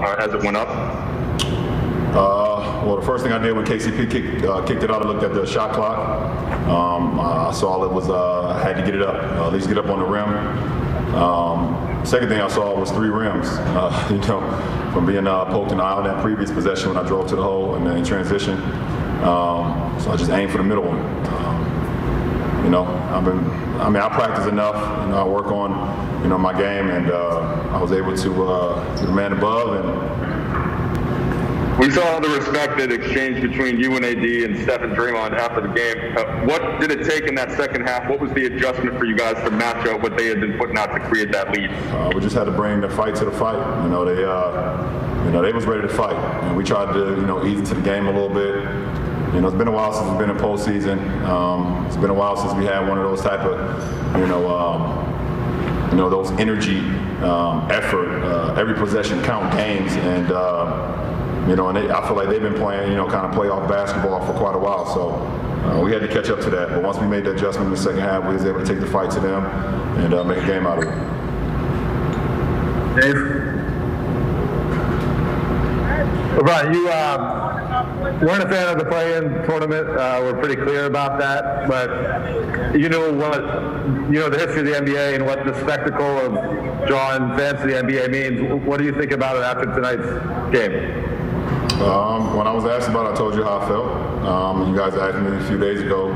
as it went up? Well, the first thing I did when KCP kicked it out, I looked at the shot clock. I saw it was I had to get it up, at least get up on the rim. Second thing I saw was 3 rims, from being poked in the eye on that previous possession when I drove to the hole and then in transition. So I just aimed for the middle one. I practice enough. I work on, my game, and I was able to get the man above. And we saw the respected exchange between you and AD and Steph and Draymond after the game. What did it take in that second half? What was the adjustment for you guys to match up what they had been putting out to create that lead? We just had to bring the fight to the fight. They was ready to fight, and we tried to, ease into the game a little bit. It's been a while since we've been in postseason. It's been a while since we had one of those type of, those energy, effort, every possession count games, and I feel like they've been playing, kind of playoff basketball for quite a while. So we had to catch up to that. But once we made the adjustment in the second half, we was able to take the fight to them and make a game out of it. Dave? LeBron, you weren't a fan of the play-in tournament. We're pretty clear about that. But you know the history of the NBA and what the spectacle of drawing fans to the NBA means. What do you think about it after tonight's game? When I was asked about it, I told you how I felt. You guys asked me a few days ago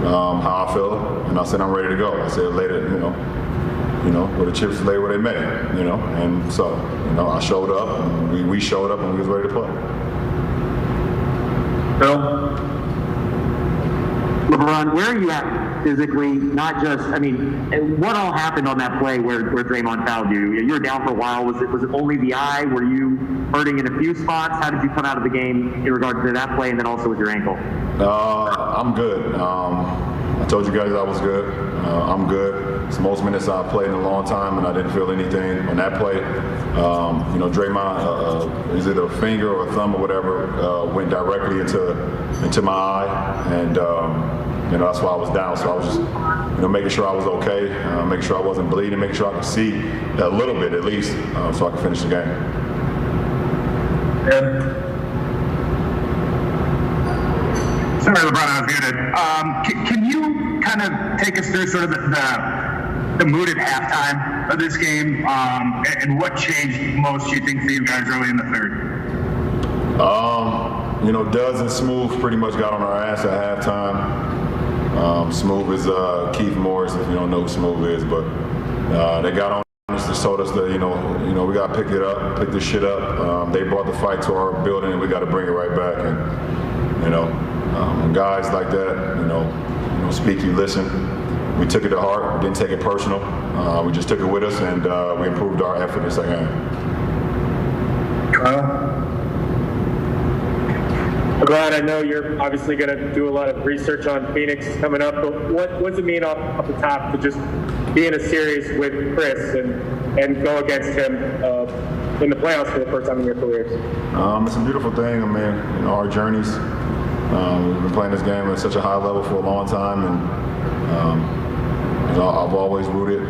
how I feel, and I said I'm ready to go. I said later, where the chips lay where they may, and so, I showed up, and we showed up, and we was ready to play. Bill? LeBron, where are you at physically? Not just, what all happened on that play where Draymond fouled you? You were down for a while. Was it only the eye? Were you hurting in a few spots? How did you come out of the game in regard to that play and then also with your ankle? I'm good. I told you guys I was good. I'm good. It's the most minutes I've played in a long time, and I didn't feel anything on that play. Draymond, is it a finger or a thumb or whatever, went directly into my eye, and that's why I was down. So I was just, making sure I was okay, making sure I wasn't bleeding, making sure I could see a little bit at least, so I could finish the game. Sorry, LeBron, I was muted. Can you kind of take us through sort of the mood at halftime of this game, and what changed most, you think, for you guys early in the third? Duz and Smooth pretty much got on our ass at halftime. Smooth is Keith Morris, if you don't know who Smooth is, but they got on us, just told us that, we got to pick this shit up. They brought the fight to our building, and we got to bring it right back. And, when guys like that, speak, you listen. We took it to heart. We didn't take it personal. We just took it with us, and we improved our effort in the second half. Kyle? LeBron, I know you're obviously going to do a lot of research on Phoenix coming up, but what does it mean off the top to just be in a series with Chris and go against him in the playoffs for the first time in your careers? It's a beautiful thing. Our journeys. We've been playing this game at such a high level for a long time, and I've always rooted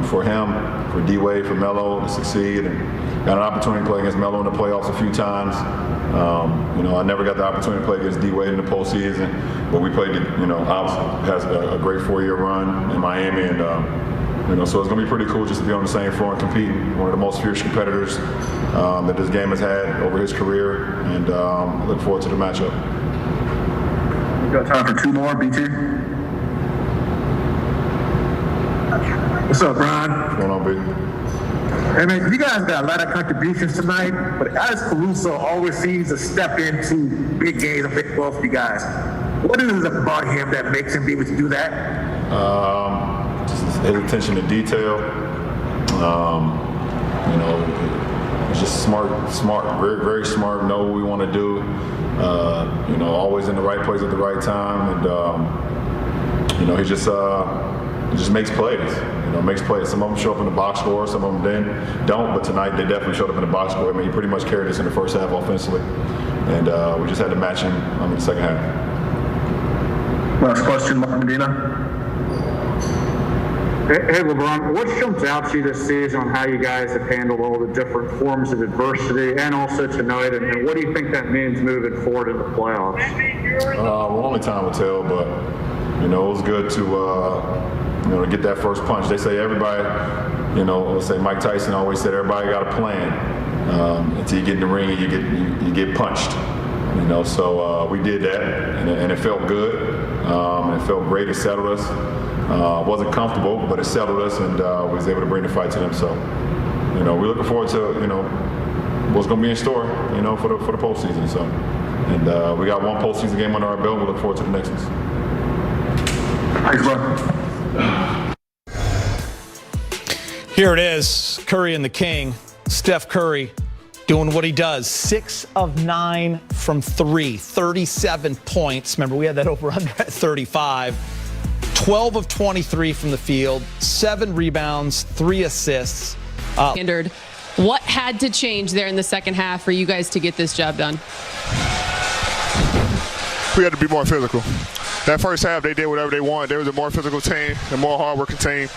for him, for D-Wade, for Melo to succeed, and got an opportunity to play against Melo in the playoffs a few times. I never got the opportunity to play against D-Wade in the postseason, but we played, obviously has a great 4-year run in Miami, and so it's going to be pretty cool just to be on the same floor and competing. One of the most fierce competitors that this game has had over his career, and look forward to the matchup. We got time for 2 more, BT. What's up, Ron? What's going on, B? Hey, man, you guys got a lot of contributions tonight, but Alex Caruso always seems to step into big games a bit well for you guys. What is it about him that makes him be able to do that? Just his attention to detail. He's just smart, very, very smart, know what we want to do. Always in the right place at the right time, and he just makes plays. Makes plays. Some of them show up in the box score, some of them don't. But tonight they definitely showed up in the box score. He pretty much carried us in the first half offensively, and we just had to match him in the second half. Last question, Mark Medina. Hey, LeBron, what jumps out to you this season on how you guys have handled all the different forms of adversity and also tonight, and what do you think that means moving forward in the playoffs? Well, only time will tell, but, it was good to, to get that first punch. They say everybody, let's say Mike Tyson always said everybody got a plan until you get in the ring and you get punched. So we did that, and it felt good. It felt great. It settled us. Wasn't comfortable, but it settled us, and we was able to bring the fight to them. So, we're looking forward to, what's going to be in store, for the postseason. So, and we got one postseason game under our belt. We look forward to the next one. Thanks, bro. Here it is, Curry and the King, Steph Curry, doing what he does. 6 of 9 from 3, 37 points. Remember, we had that over-under at 35. 12 of 23 from the field, 7 rebounds, 3 assists. What had to change there in the second half for you guys to get this job done? We had to be more physical. That first half, they did whatever they wanted. They was a more physical team, a more hard-working team.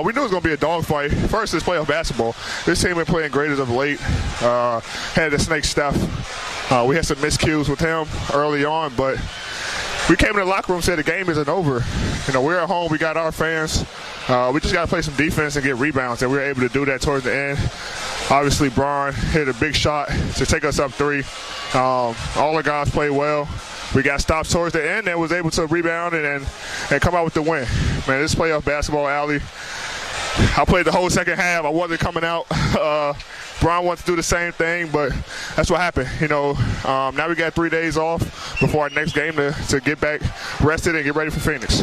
We knew it was going to be a dogfight. First, it's playoff basketball. This team been playing great as of late. Had to snake Steph. We had some miscues with him early on, but we came in the locker room and said the game isn't over. We're at home. We got our fans. We just got to play some defense and get rebounds, and we were able to do that towards the end. Obviously, Bron hit a big shot to take us up 3. All the guys played well. We got stops towards the end and was able to rebound and come out with the win. Man, this playoff basketball, Allie. I played the whole second half. I wasn't coming out. Bron wants to do the same thing, but that's what happened. Now we got 3 days off before our next game to get back rested and get ready for Phoenix.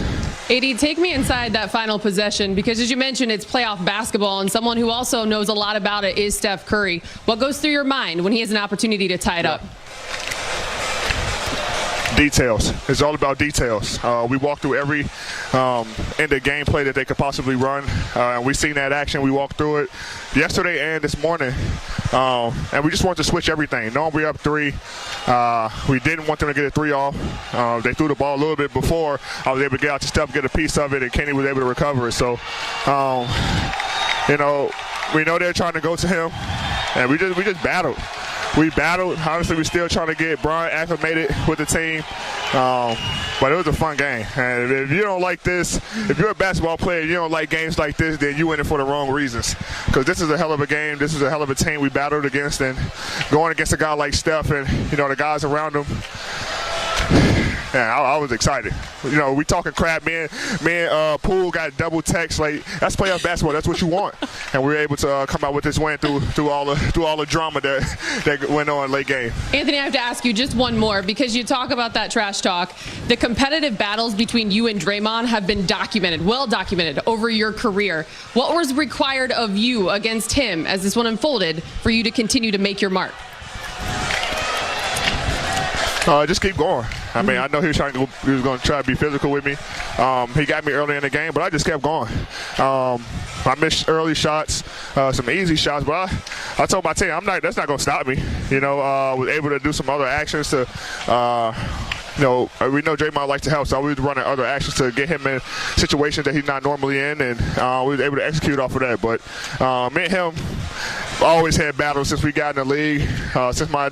AD, take me inside that final possession because, as you mentioned, it's playoff basketball, and someone who also knows a lot about it is Steph Curry. What goes through your mind when he has an opportunity to tie it up? Details. It's all about details. We walked through every end of gameplay that they could possibly run. And we seen that action. We walked through it yesterday and this morning. And we just wanted to switch everything. Knowing we're up 3, we didn't want them to get a 3 off. They threw the ball a little bit before. I was able to get out to Steph, get a piece of it, and Kenny was able to recover it. So, we know they're trying to go to him, and we just battled. We battled. Obviously, we're still trying to get Bron acclimated with the team. But it was a fun game. And if you don't like this, if you're a basketball player and you don't like games like this, then you in it for the wrong reasons. Because this is a hell of a game. This is a hell of a team we battled against. And going against a guy like Steph and, the guys around him, yeah, I was excited. We talking crap. Me and Poole got double text. Like, that's playoff basketball. That's what you want. And we were able to come out with this win through all the drama that went on late game. Anthony, I have to ask you just one more because you talk about that trash talk. The competitive battles between you and Draymond have been well documented over your career. What was required of you against him as this one unfolded for you to continue to make your mark? Just keep going. I mean, I know he was going to try to be physical with me. He got me early in the game, but I just kept going. I missed early shots, some easy shots, but I told my team, that's not going to stop me. Was able to do some other actions to, we know Draymond likes to help, so we was running other actions to get him in situations that he's not normally in, and we was able to execute off of that. But me and him always had battles since we got in the league, since my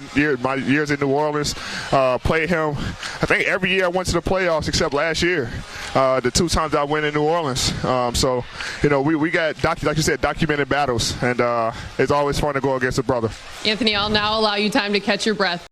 years in New Orleans. Played him, I think every year I went to the playoffs except last year, the 2 times I went in New Orleans. So, we got, like you said, documented battles, and it's always fun to go against a brother. Anthony, I'll now allow you time to catch your breath.